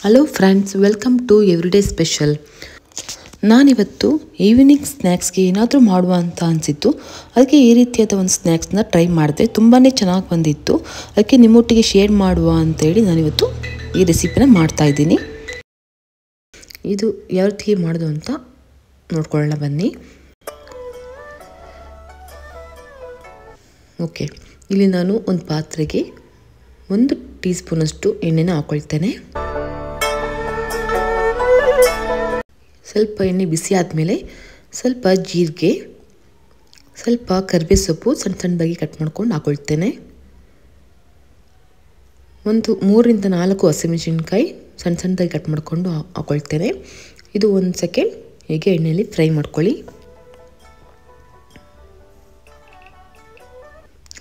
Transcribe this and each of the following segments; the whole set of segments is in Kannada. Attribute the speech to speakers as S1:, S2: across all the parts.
S1: Hello friends, welcome to Everyday Special. ನಾನಿವತ್ತು ಈವ್ನಿಂಗ್ ಸ್ನ್ಯಾಕ್ಸ್ಗೆ ಏನಾದರೂ ಮಾಡುವ ಅಂತ ಅನಿಸಿತ್ತು. ಅದಕ್ಕೆ ಈ ರೀತಿಯಾದ ಒಂದು ಸ್ನ್ಯಾಕ್ಸ್ನ ಟ್ರೈ ಮಾಡಿದೆ. ತುಂಬಾ ಚೆನ್ನಾಗಿ ಬಂದಿತ್ತು. ಅದಕ್ಕೆ ನಿಮ್ಮೊಟ್ಟಿಗೆ ಶೇರ್ ಮಾಡುವ ಅಂತೇಳಿ ನಾನಿವತ್ತು ಈ ರೆಸಿಪಿನ ಮಾಡ್ತಾಯಿದ್ದೀನಿ. ಇದು ಯಾವ ರೀತಿ ಮಾಡೋದು ಅಂತ ನೋಡ್ಕೊಳ್ಳೋಣ ಬನ್ನಿ. ಓಕೆ, ಇಲ್ಲಿ ನಾನು ಒಂದು ಪಾತ್ರೆಗೆ 1 ಟೀ ಸ್ಪೂನಷ್ಟು ಎಣ್ಣೆನ ಹಾಕ್ಕೊಳ್ತೇನೆ. ಸ್ವಲ್ಪ ಎಣ್ಣೆ ಬಿಸಿ ಆದಮೇಲೆ ಸ್ವಲ್ಪ ಜೀರಿಗೆ, ಸ್ವಲ್ಪ ಕರಿಬೇವು ಸೊಪ್ಪು ಸಣ್ಣದಾಗಿ ಕಟ್ ಮಾಡ್ಕೊಂಡು ಹಾಕ್ಕೊಳ್ತೇನೆ. 3 ರಿಂದ 4 ಹಸಿಮೆಣಸಿನ್ಕಾಯಿ ಸಣ್ಣದಾಗಿ ಕಟ್ ಮಾಡಿಕೊಂಡು ಹಾಕ್ಕೊಳ್ತೇನೆ. ಇದು 1 ಸೆಕೆಂಡ್ ಹೀಗೆ ಎಣ್ಣೆಯಲ್ಲಿ ಫ್ರೈ ಮಾಡ್ಕೊಳ್ಳಿ.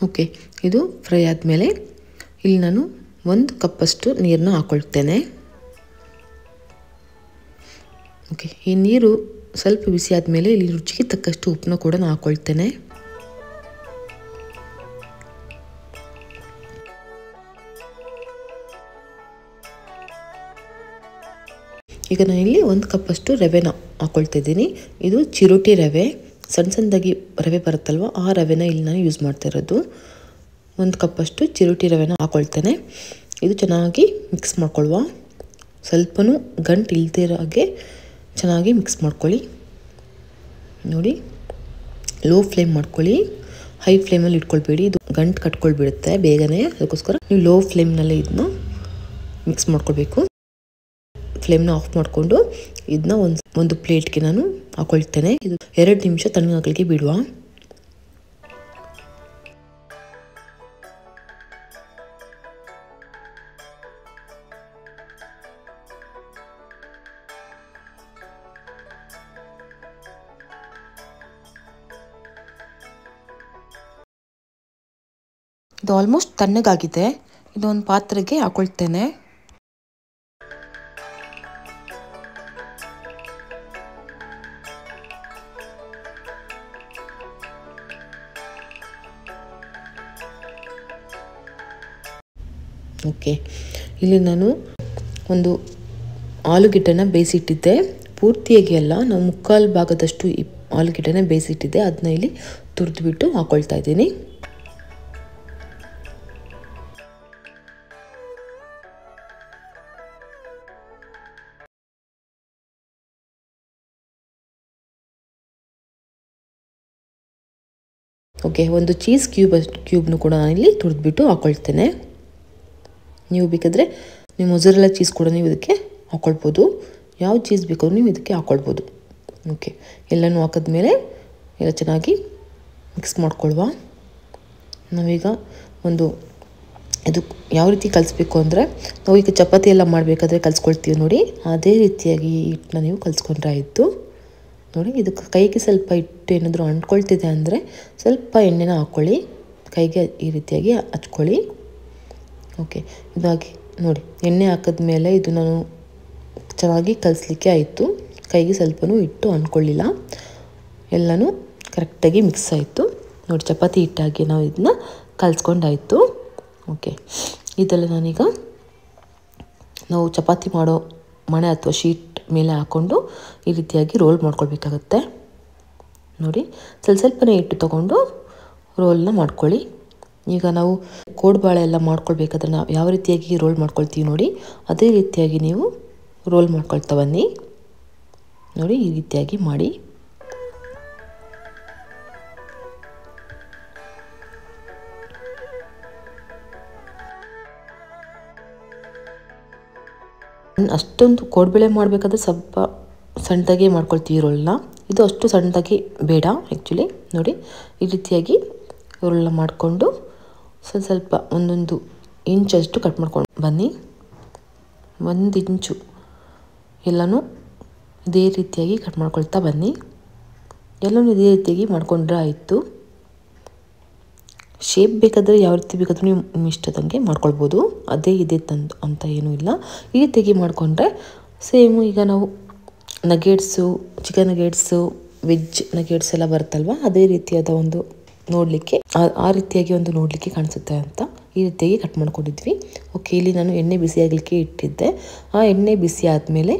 S1: ಓಕೆ, ಇದು ಫ್ರೈ ಆದಮೇಲೆ ಇಲ್ಲಿ ನಾನು 1 ಕಪ್ಪಷ್ಟು ನೀರನ್ನ ಹಾಕ್ಕೊಳ್ತೇನೆ. ಓಕೆ, ಈ ನೀರು ಸ್ವಲ್ಪ ಬಿಸಿ ಆದಮೇಲೆ ಇಲ್ಲಿ ರುಚಿಗೆ ತಕ್ಕಷ್ಟು ಉಪ್ಪನ್ನ ಕೂಡ ನಾನು ಹಾಕ್ಕೊಳ್ತೇನೆ. ಈಗ ನಾನಿಲ್ಲಿ 1 ಕಪ್ಪಷ್ಟು ರವೆನ ಹಾಕ್ಕೊಳ್ತಾ ಇದ್ದೀನಿ. ಇದು ಚಿರೋಟಿ ರವೆ, ಸಣ್ಣದಾಗಿ ರವೆ ಬರುತ್ತಲ್ವ, ಆ ರವೆನ ಇಲ್ಲಿ ನಾನು ಯೂಸ್ ಮಾಡ್ತಾ ಇರೋದು. 1 ಕಪ್ಪಷ್ಟು ಚಿರೋಟಿ ರವೆನ ಹಾಕ್ಕೊಳ್ತೇನೆ. ಇದು ಚೆನ್ನಾಗಿ ಮಿಕ್ಸ್ ಮಾಡ್ಕೊಳ್ಳುವ. ಸ್ವಲ್ಪನೂ ಗಂಟು ಇಲ್ದಿರೋ ಹಾಗೆ ಚೆನ್ನಾಗಿ ಮಿಕ್ಸ್ ಮಾಡ್ಕೊಳ್ಳಿ. ನೋಡಿ, ಲೋ ಫ್ಲೇಮ್ ಮಾಡ್ಕೊಳ್ಳಿ, ಹೈ ಫ್ಲೇಮಲ್ಲಿ ಇಟ್ಕೊಳ್ಬೇಡಿ, ಇದು ಗಂಟು ಕಟ್ಕೊಳ್ಬಿಡುತ್ತೆ ಬೇಗನೆ. ಅದಕ್ಕೋಸ್ಕರ ನೀವು ಲೋ ಫ್ಲೇಮ್ನಲ್ಲೇ ಇದನ್ನ ಮಿಕ್ಸ್ ಮಾಡ್ಕೊಳ್ಬೇಕು. ಫ್ಲೇಮ್ನ ಆಫ್ ಮಾಡಿಕೊಂಡು ಇದನ್ನ ಒಂದು ಪ್ಲೇಟ್ಗೆ ನಾನು ಹಾಕ್ಕೊಳ್ತೇನೆ. ಇದು 2 ನಿಮಿಷ ತಣ್ಣಗಾಗಲಿಕ್ಕೆ ಬಿಡುವ. ಇದು ಆಲ್ಮೋಸ್ಟ್ ತಣ್ಣಗಾಗಿದೆ. ಇದೊಂದು ಪಾತ್ರೆಗೆ ಹಾಕ್ಕೊಳ್ತೇನೆ. ಓಕೆ, ಇಲ್ಲಿ ನಾನು ಒಂದು ಆಲೂಗೆಡ್ಡೆನ ಬೇಯಿಸಿಟ್ಟಿದ್ದೆ. ಪೂರ್ತಿಯಾಗಿ ಅಲ್ಲ, ನಾವು 3/4 ಭಾಗದಷ್ಟು ಈ ಆಲೂಗೆಡ್ಡೆನ ಬೇಯಿಸಿಟ್ಟಿದ್ದೆ. ಅದನ್ನ ಇಲ್ಲಿ ತುರಿದ್ಬಿಟ್ಟು ಹಾಕ್ಕೊಳ್ತಾ ಇದ್ದೀನಿ. ಓಕೆ, ಒಂದು ಚೀಸ್ ಕ್ಯೂಬ್ನು ಕೂಡ ನಾನಿಲ್ಲಿ ತುರಿದ್ಬಿಟ್ಟು ಹಾಕ್ಕೊಳ್ತೇನೆ. ನೀವು ಬೇಕಾದರೆ ನೀವು ಮೊಜರೆಲ್ಲಾ ಚೀಸ್ ಕೂಡ ನೀವು ಇದಕ್ಕೆ ಹಾಕ್ಕೊಳ್ಬೋದು. ಯಾವ ಚೀಸ್ ಬೇಕಾದ್ರೂ ನೀವು ಇದಕ್ಕೆ ಹಾಕ್ಕೊಳ್ಬೋದು. ಓಕೆ, ಎಲ್ಲನೂ ಹಾಕಿದ್ಮೇಲೆ ಎಲ್ಲ ಚೆನ್ನಾಗಿ ಮಿಕ್ಸ್ ಮಾಡ್ಕೊಳ್ವಾ. ನಾವೀಗ ಇದು ಯಾವ ರೀತಿ ಕಲಿಸ್ಬೇಕು ಅಂದರೆ, ನಾವು ಈಗ ಚಪಾತಿ ಎಲ್ಲ ಮಾಡಬೇಕಾದ್ರೆ ಕಲಿಸ್ಕೊಳ್ತೀವಿ ನೋಡಿ, ಅದೇ ರೀತಿಯಾಗಿ ಹಿಟ್ಟನ್ನ ನೀವು ಕಲಿಸ್ಕೊಂಡ್ರೆ ಆಯಿತು. ನೋಡಿ, ಇದು ಕೈಗೆ ಸ್ವಲ್ಪ ಹಿಟ್ಟು ಏನಾದರೂ ಅಂಟ್ಕೊಳ್ತಿದೆ ಅಂದರೆ ಸ್ವಲ್ಪ ಎಣ್ಣೆನ ಹಾಕ್ಕೊಳ್ಳಿ, ಕೈಗೆ ಈ ರೀತಿಯಾಗಿ ಹಚ್ಕೊಳ್ಳಿ. ಓಕೆ, ಇದಾಗಿ ನೋಡಿ, ಎಣ್ಣೆ ಹಾಕಿದ್ಮೇಲೆ ಇದು ನಾನು ಚೆನ್ನಾಗಿ ಕಲಿಸ್ಲಿಕ್ಕೆ ಆಯಿತು. ಕೈಗೆ ಸ್ವಲ್ಪನೂ ಹಿಟ್ಟು ಅಂಟ್ಕೊಳ್ಳಿಲ್ಲ, ಎಲ್ಲನೂ ಕರೆಕ್ಟಾಗಿ ಮಿಕ್ಸ್ ಆಯಿತು. ನೋಡಿ, ಚಪಾತಿ ಹಿಟ್ಟಾಗಿ ನಾವು ಇದನ್ನ ಕಲಿಸ್ಕೊಂಡಾಯಿತು. ಓಕೆ, ಇದೆಲ್ಲ ನಾನೀಗ ನಾವು ಚಪಾತಿ ಮಾಡೋ ಮಣೆ ಅಥವಾ ಶೀಟ್ ಮೇಲೆ ಹಾಕ್ಕೊಂಡು ಈ ರೀತಿಯಾಗಿ ರೋಲ್ ಮಾಡ್ಕೊಳ್ಬೇಕಾಗತ್ತೆ. ನೋಡಿ, ಸ್ವಲ್ಪನೇ ಹಿಟ್ಟು ತೊಗೊಂಡು ರೋಲ್ನ ಮಾಡ್ಕೊಳ್ಳಿ. ಈಗ ನಾವು ಕೋಡುಬಳೆ ಎಲ್ಲ ಮಾಡ್ಕೊಳ್ಬೇಕಾದ್ರೆ ನಾವು ಯಾವ ರೀತಿಯಾಗಿ ರೋಲ್ ಮಾಡ್ಕೊಳ್ತೀವಿ ನೋಡಿ, ಅದೇ ರೀತಿಯಾಗಿ ನೀವು ರೋಲ್ ಮಾಡ್ಕೊಳ್ತಾ ಬನ್ನಿ. ನೋಡಿ, ಈ ರೀತಿಯಾಗಿ ಮಾಡಿ. ಅಷ್ಟೊಂದು ಕೋಡುಬಳೆ ಮಾಡಬೇಕಾದ್ರೆ ಸ್ವಲ್ಪ ಸಣ್ಣದಾಗಿ ಮಾಡ್ಕೊಳ್ತೀವಿ ರೋಲ್ನ. ಇದು ಅಷ್ಟು ಸಣ್ಣದಾಗಿ ಬೇಡ ಆ್ಯಕ್ಚುಲಿ. ನೋಡಿ, ಈ ರೀತಿಯಾಗಿ ರೋಲ್ನ ಮಾಡಿಕೊಂಡು ಸ್ವಲ್ಪ 1 ಇಂಚಷ್ಟು ಕಟ್ ಮಾಡ್ಕೊಂಡು ಬನ್ನಿ. 1 ಇಂಚು ಎಲ್ಲನೂ ಇದೇ ರೀತಿಯಾಗಿ ಕಟ್ ಮಾಡ್ಕೊಳ್ತಾ ಬನ್ನಿ. ಎಲ್ಲನೂ ಇದೇ ರೀತಿಯಾಗಿ ಮಾಡಿಕೊಂಡ್ರೆ ಆಯಿತು. ಶೇಪ್ ಬೇಕಾದರೆ ಯಾವ ರೀತಿ ಬೇಕಾದರೂ ನೀವು ಇಷ್ಟದಂಗೆ ಮಾಡ್ಕೊಳ್ಬೋದು. ಅದೇ ಇದೆ ಅಂತ ಏನೂ ಇಲ್ಲ. ಈ ರೀತಿಯಾಗಿ ಮಾಡಿಕೊಂಡ್ರೆ ಸೇಮು ಈಗ ನಾವು ನಗೆಟ್ಸು, ಚಿಕನ್ ನಗೆಟ್ಸು, ವೆಜ್ ನಗೆಟ್ಸ್ ಎಲ್ಲ ಬರುತ್ತಲ್ವ, ಅದೇ ರೀತಿಯಾದ ಒಂದು ನೋಡಲಿಕ್ಕೆ ಆ ರೀತಿಯಾಗಿ ಒಂದು ನೋಡಲಿಕ್ಕೆ ಕಾಣಿಸುತ್ತೆ ಅಂತ ಈ ರೀತಿಯಾಗಿ ಕಟ್ ಮಾಡ್ಕೊಂಡಿದ್ವಿ. ಓಕೆ, ಇಲ್ಲಿ ನಾನು ಎಣ್ಣೆ ಬಿಸಿ ಆಗಲಿಕ್ಕೆ ಇಟ್ಟಿದ್ದೆ. ಆ ಎಣ್ಣೆ ಬಿಸಿ ಆದಮೇಲೆ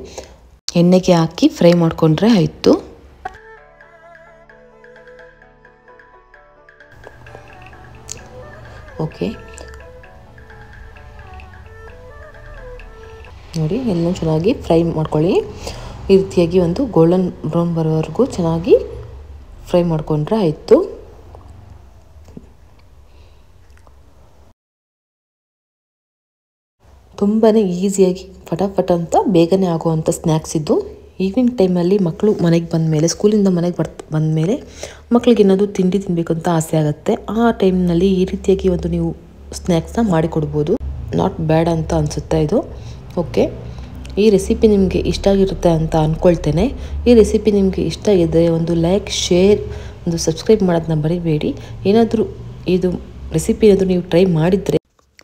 S1: ಎಣ್ಣೆಗೆ ಹಾಕಿ ಫ್ರೈ ಮಾಡಿಕೊಂಡ್ರೆ ಆಯಿತು. ಓಕೆ, ನೋಡಿ ಎಲ್ಲ ಚೆನ್ನಾಗಿ ಫ್ರೈ ಮಾಡ್ಕೊಳ್ಳಿ. ಈ ರೀತಿಯಾಗಿ ಒಂದು ಗೋಲ್ಡನ್ ಬ್ರೌನ್ ಬರೋವರೆಗೂ ಚೆನ್ನಾಗಿ ಫ್ರೈ ಮಾಡಿಕೊಂಡ್ರೆ ಆಯಿತು. ತುಂಬಾ ಈಸಿಯಾಗಿ ಫಟಾಫಟ್ ಅಂತ ಬೇಗನೆ ಆಗುವಂಥ ಸ್ನ್ಯಾಕ್ಸ್ ಇದು. ಈವ್ನಿಂಗ್ ಟೈಮಲ್ಲಿ ಮಕ್ಕಳು ಮನೆಗೆ ಬಂದಮೇಲೆ, ಸ್ಕೂಲಿಂದ ಮನೆಗೆ ಬಂದಮೇಲೆ ಮಕ್ಕಳಿಗೆ ಏನಾದರೂ ತಿಂಡಿ ತಿನ್ನಬೇಕು ಅಂತ ಆಸೆ ಆಗುತ್ತೆ. ಆ ಟೈಮ್ನಲ್ಲಿ ಈ ರೀತಿಯಾಗಿ ಒಂದು ನೀವು ಸ್ನ್ಯಾಕ್ಸ್ನ ಮಾಡಿಕೊಡ್ಬೋದು. ನಾಟ್ ಬ್ಯಾಡ್ ಅಂತ ಅನಿಸುತ್ತೆ ಇದು. ಓಕೆ, ಈ ರೆಸಿಪಿ ನಿಮಗೆ ಇಷ್ಟ ಆಗಿರುತ್ತೆ ಅಂತ ಅಂದ್ಕೊಳ್ತೇನೆ. ಈ ರೆಸಿಪಿ ನಿಮಗೆ ಇಷ್ಟ ಇದ್ದರೆ ಒಂದು ಲೈಕ್, ಶೇರ್, ಒಂದು ಸಬ್ಸ್ಕ್ರೈಬ್ ಮಾಡೋದನ್ನ ಮರಿಬೇಡಿ. ಏನಾದರೂ ಇದು ರೆಸಿಪಿ ಏನಾದರೂ ನೀವು ಟ್ರೈ ಮಾಡಿದರೆ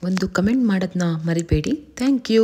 S1: ಒಂದು ಕಮೆಂಟ್ ಮಾಡೋದನ್ನ ಮರಿಬೇಡಿ. Thank you.